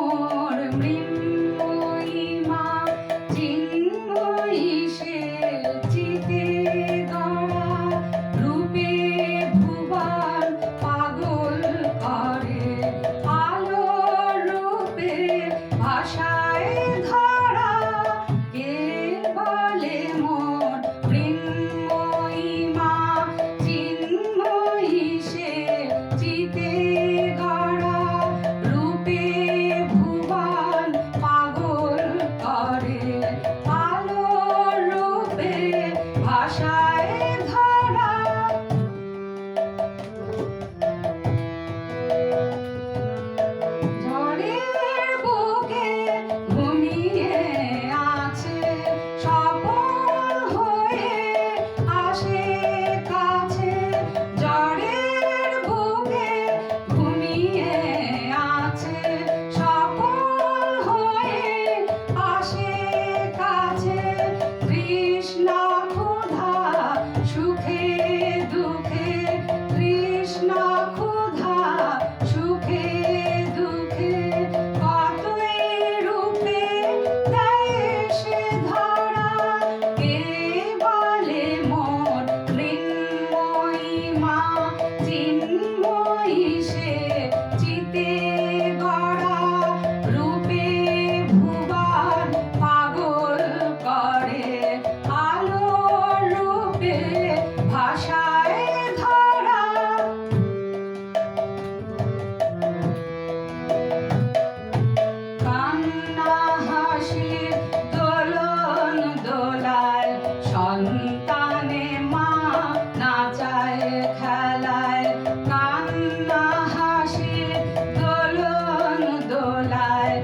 মোর মৃন্ময়ী মা চিন্ময়ী সে চিতে গড়া রূপে ভুবন পাগল করে আলো রূপে ভাষায় ধরা কে বলে মোর মৃন্ময়ী মা চিন্ময়ী সে চিতে গড়া রূপে ভুবন পাগল করে আলো রূপে ভাষায় ধরা ঝড়ের বুকে ঘুমিয়ে আছে সফল হয়ে আসে কাছে ঝড়ের বুকে ঘুমিয়ে আছে সফল হয়ে আসে কাছে তৃষ্ণা ক্ষুধা সুখে দুঃখে তৃষ্ণা ক্ষুধা সুখে দুঃখে কতই রূপে দেয় সে ধরা কে বলে মোর মৃন্ময়ী মা চিন্ময়ী সে চিতে গড়া রূপে ভুবন পাগল করে আলো রূপে ভাষায় ধরা কান্না হাসির দোলন দোলায় সন্তানে মা নাচায় খেলায় কান্না হাসির দোলন দোলায়